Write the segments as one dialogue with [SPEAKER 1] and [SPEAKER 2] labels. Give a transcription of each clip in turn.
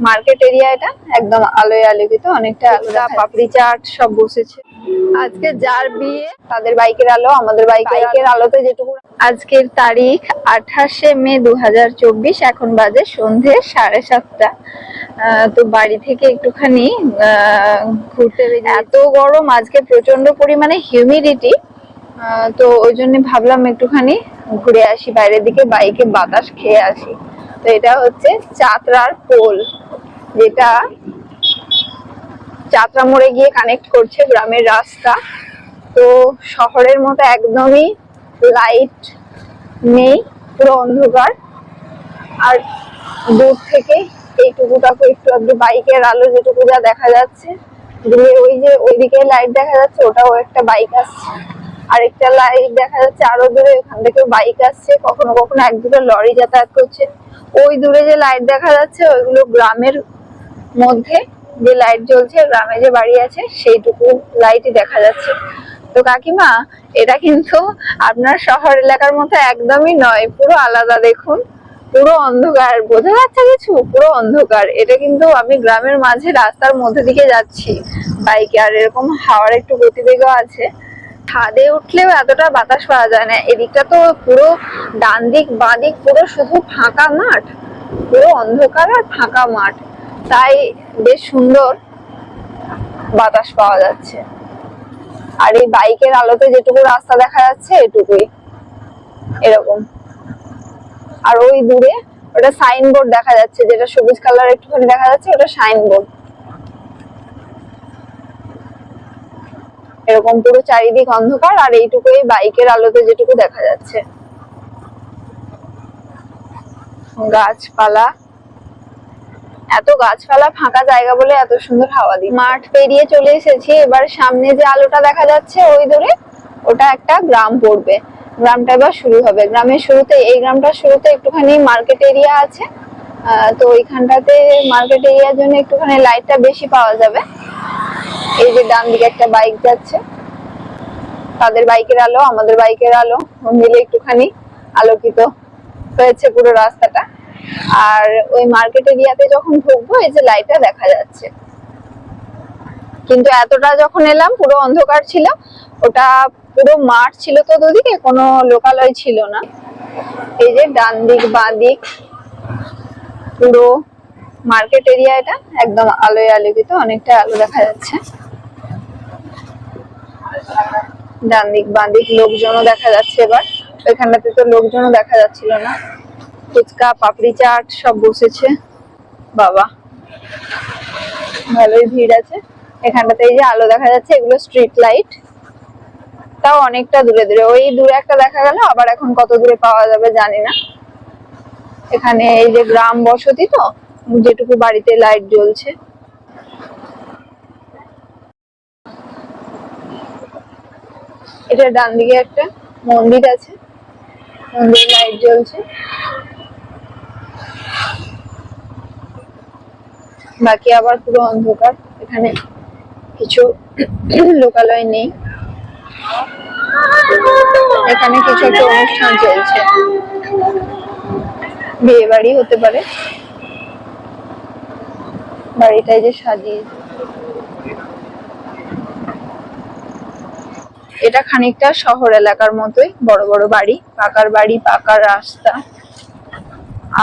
[SPEAKER 1] Market area, এটা একদম আলোয় আলোকিত, অনেকটা আলাদা। পাপড়ি চাট সব বসেছে। আজকে যার বিয়ে তাদের বাইকের আলো, আমাদের বাইকের আলোতে যেটুকু। আজকের তারিখ 28শে মে 2024, এখন বাজে সন্ধে 7:30। তো বাড়ি থেকে একটুখানি ঘুরতে বেরিয়ে। এত গরম আজকে, প্রচন্ড পরিমাণে হিউমিডিটি, তো ওই জন্য ভাবলাম একটুখানি ঘুরে আসি বাইরের দিকে, বাইকে বাতাস খেয়ে আসি। তো এটা হচ্ছে চাতরার পোল, যেটা যাত্রা মোড়ে গিয়ে কানেক্ট করছে গ্রামের রাস্তা। তো শহরের মতো একদমই লাইট নেই, পুরো অন্ধকার। আর দূর থেকে এইটুকুটাকে একটু আধটু বাইকের আলো যেটুকু যা দেখা যাচ্ছে, দূরে ওই যে ওইদিকে লাইট দেখা যাচ্ছে, ওটাও একটা বাইক আসছে। আরেকটা লাইট দেখা যাচ্ছে আরো দূরে, ওখান থেকে বাইক আসছে, কখনো কখনো এক দুটো লরি যাতায়াত করছে। ওই দূরে যে লাইট দেখা যাচ্ছে ওইগুলো গ্রামের মধ্যে যে লাইট জ্বলছে, গ্রামে যে বাড়ি আছে সেইটুকু লাইটই দেখা যাচ্ছে। তো কাকিমা, এটা কিন্তু আপনার শহর এলাকার মতো একদমই নয়, পুরো আলাদা। দেখুন, পুরো অন্ধকার, বোঝা যাচ্ছে কিছু? পুরো অন্ধকার। এটা কিন্তু আমি গ্রামের মাঝে রাস্তার মধ্যে দিকে যাচ্ছি বাইকে, আর এরকম হাওয়ার একটু গতিবেগও আছে। ছাদে উঠলেও এতটা বাতাস পাওয়া যায় না। এদিকটা তো পুরো ডান দিক বাঁ দিক পুরো শুধু ফাঁকা মাঠ, পুরো অন্ধকার আর ফাঁকা মাঠ, তাই বেশ সুন্দর বাতাস পাওয়া যাচ্ছে। আর এই বাইকের আলোতে যেটুকু রাস্তা দেখা যাচ্ছে এটুকুই, এরকম। আর ওই দূরে ওটা সাইনবোর্ড দেখা যাচ্ছে, যেটা সবুজ কালার একটুখানি দেখা যাচ্ছে, ওটা সাইনবোর্ড। এরকম পুরো চারিদিক অন্ধকার, আর এইটুকুই বাইকের আলোতে যেটুকু দেখা যাচ্ছে। গাছপালা, এত গাছপালা, ফাঁকা জায়গা বলে এত সুন্দর হাওয়া দিচ্ছে। মাঠ পেরিয়ে চলে এসেছি, এবার সামনে যে আলোটা দেখা যাচ্ছে ওই দূরে, ওটা একটা গ্রাম পড়বে। গ্রামটা এবার শুরু হবে। গ্রামের শুরুতে, এই গ্রামটার শুরুতে একটুখানি মার্কেট এরিয়া আছে। তো ওইখানটাতে মার্কেট এরিয়ার জন্য একটুখানি লাইটটা বেশি পাওয়া যাবে। এই যে ডান দিকে একটা বাইক যাচ্ছে, তাদের বাইকের আলো আমাদের বাইকের আলো মিলে একটুখানি আলোকিত হয়েছে পুরো রাস্তাটা। আর ওই মার্কেট এরিয়াতে যখন ঢুকবো, এই যে লাইটটা দেখা যাচ্ছে। কিন্তু এতটা যখন এলাম পুরো অন্ধকার ছিল, ওটা পুরো মাঠ ছিল, তো দুদিকে কোনো লোকালয় ছিল না। এই যে ডান দিক বাঁ দিক পুরো মার্কেট এরিয়া, এটা একদম আলোয় আলোকিত, অনেকটা আলো দেখা যাচ্ছে। ডান দিক বাঁ দিক লোকজনও দেখা যাচ্ছে। এবার ওইখানটাতে তো লোকজনও দেখা যাচ্ছিল না। ফুচকা পাপড়ি চাট সব বসেছে, বাবা ভালোই ভিড় আছে এখানটাতে। এই যে আলো দেখা যাচ্ছে, এগুলো স্ট্রিট লাইট, তাও অনেকটা দূরে দূরে। ওই দূরে একটা দেখা গেল, আবার এখন কত দূরে পাওয়া যাবে জানি না। এখানে এই যে গ্রাম বসতি, তো যেটুকু বাড়িতে লাইট জ্বলছে। এটা ডান দিকে একটা মন্দির আছে, মন্দিরে লাইট জ্বলছে। বাকি আবার পুরো অন্ধকার, এখানে কিছু লোকালয় নেই। এখানে কিছু একটা অনুষ্ঠান চলছে, বিয়ে বাড়ি হতে পারে। বাড়িটাই যে সাজিয়েছে, এটা খানিকটা শহর এলাকার মতোই, বড় বড় বাড়ি, পাকার বাড়ি, পাকার রাস্তা।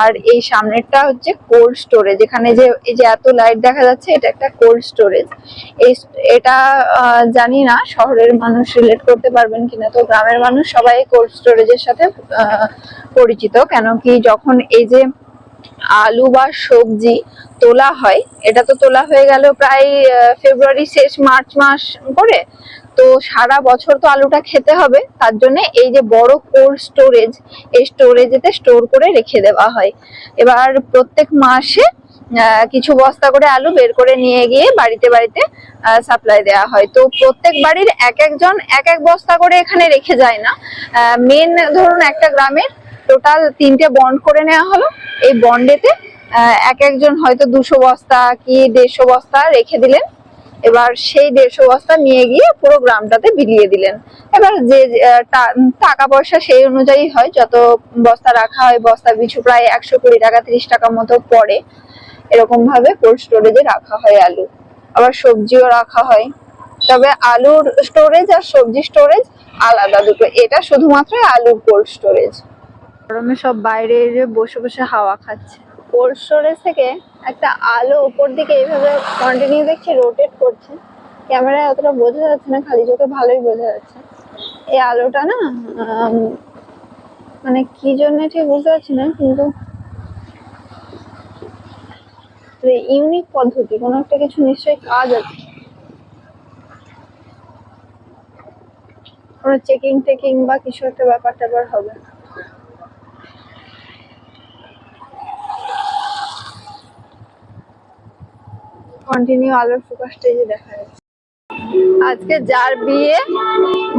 [SPEAKER 1] আর এই সামনেরটা হচ্ছে কোল্ড স্টোরেজ। এখানে যে এই যে এত লাইট দেখা যাচ্ছে, এটা একটা কোল্ড স্টোরেজ। এটা জানি না শহরের মানুষ রিলেট করতে পারবেন কিনা। তো গ্রামের মানুষ সবাই কোল্ড স্টোরেজের সাথে পরিচিত, কেন কি যখন এই যে আলু বা সবজি তোলা হয়, এটা তো তোলা হয়ে গেল প্রায় ফেব্রুয়ারি শেষ, মার্চ মাস করে। তো সারা বছর তো আলুটা খেতে হবে, তার জন্য এই যে বড় কোল্ড স্টোরেজ, এই স্টোরেজেতে স্টোর করে রেখে দেওয়া হয়। এবার প্রত্যেক মাসে কিছু বস্তা করে আলু বের করে নিয়ে গিয়ে বাড়িতে বাড়িতে সাপ্লাই দেওয়া হয়। তো প্রত্যেক বাড়ির এক একজন এক এক বস্তা করে এখানে রেখে যায় না। মেন ধরুন একটা গ্রামের টোটাল 3টে বন্ড করে নেওয়া হলো। এই বন্ডেতে এক একজন হয়তো 200 বস্তা কি 150 বস্তা রেখে দিলেন। এবার সেই 150 বস্তা নিয়ে গিয়ে পুরো গ্রামটাতে বিলিয়ে দিলেন। এবার যে টাকা পয়সা সেই অনুযায়ী হয়, যত বস্তা রাখা হয় বস্তা পিছু প্রায় 120 টাকা 30 টাকা মতো পড়ে। এরকম ভাবে কোল্ড স্টোরেজে রাখা হয় আলু। আবার সবজিও রাখা হয়, তবে আলুর স্টোরেজ আর সবজি স্টোরেজ আলাদা দুটো। এটা শুধুমাত্র আলুর কোল্ড স্টোরেজ। গরমে সব বাইরে বসে বসে হাওয়া খাচ্ছে। কোল্ড স্টোরেজ থেকে একটা আলু উপর দিকে এইভাবে কন্টিনিউ দেখছি রোটেট করছে। ক্যামেরায় অতটা বোঝা যাচ্ছে না, খালি চোখে ভালোই বোঝা যাচ্ছে। এই আলুটা না মানে কি জন্য ঠিক বুঝতে পারছি না, কিন্তু ইউনিক পদ্ধতি, কোনো একটা কিছু নিশ্চয়ই কাজ আছে। কোনো চেকিং টেকিং বা কিছু একটা ব্যাপার ট্যাপার হবে। কন্টিনিউ আলোর ফোকাসটাই যে দেখা যাচ্ছে। আজকে যার বিয়ে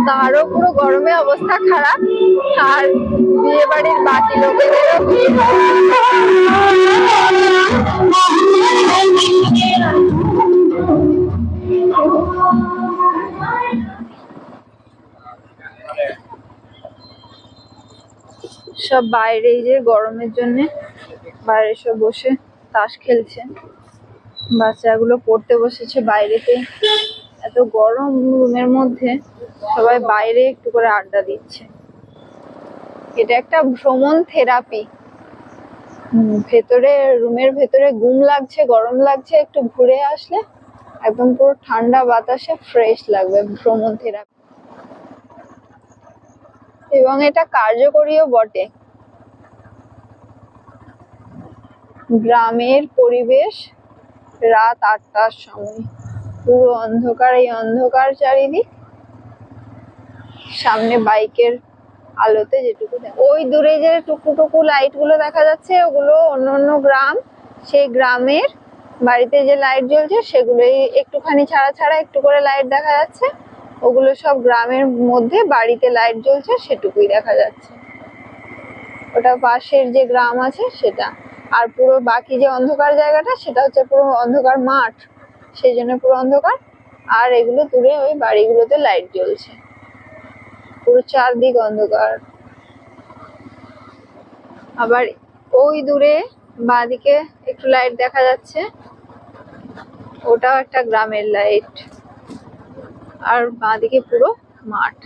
[SPEAKER 1] তারও পুরো গরমে অবস্থা খারাপ, আর বিয়ে বাড়ির বাকি লোকেদেরও সব বাইরে এই যে গরমের জন্য বাইরে সব বসে তাস খেলছে। বাচ্চাগুলো পড়তে বসেছে বাইরেতে। এত গরম রুমের মধ্যে সবাই বাইরে একটু করে আড্ডা দিচ্ছে। এটা একটা ভ্রমণ থেরাপি। ভেতরে রুমের ভেতরে গুম লাগছে, গরম লাগছে, একটু ঘুরে আসলে একদম পুরো ঠান্ডা বাতাসে ফ্রেশ লাগবে। ভ্রমণ থেরাপি, এবং এটা কার্যকরীও বটে। গ্রামের পরিবেশ রাত 8টার সময়, পুরো অন্ধকার, এই অন্ধকার চারিদিক, সামনে বাইকের আলোতে যেটুকু ওই দূরে যে টুকু লাইট গুলো দেখা যাচ্ছে ওগুলো অন্য অন্য গ্রাম। সেই গ্রামের বাড়িতে যে লাইট জ্বলছে সেগুলোই একটুখানি ছাড়া ছাড়া একটু করে লাইট দেখা যাচ্ছে। ওগুলো সব গ্রামের মধ্যে বাড়িতে লাইট জ্বলছে সেটুকুই দেখা যাচ্ছে। ওটা পাশের যে গ্রাম আছে সেটা। আর পুরো বাকি যে অন্ধকার জায়গাটা সেটা হচ্ছে পুরো অন্ধকার মাঠ, সেই জন্য পুরো অন্ধকার। আর এগুলো দূরে ওই বাড়িগুলোতে লাইট জ্বলছে, পুরো চারদিক অন্ধকার। আবার ওই দূরে বাঁদিকে একটু লাইট দেখা যাচ্ছে, ওটাও একটা গ্রামের লাইট। আর বাঁদিকে পুরো মাঠ,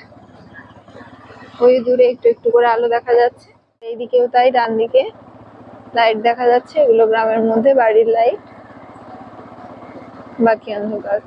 [SPEAKER 1] ওই দূরে একটু একটু করে আলো দেখা যাচ্ছে। এইদিকেও তাই, ডান দিকে লাইট দেখা যাচ্ছে, এগুলো গ্রামের মধ্যে বাড়ির লাইট, বাকি অন্ধকার।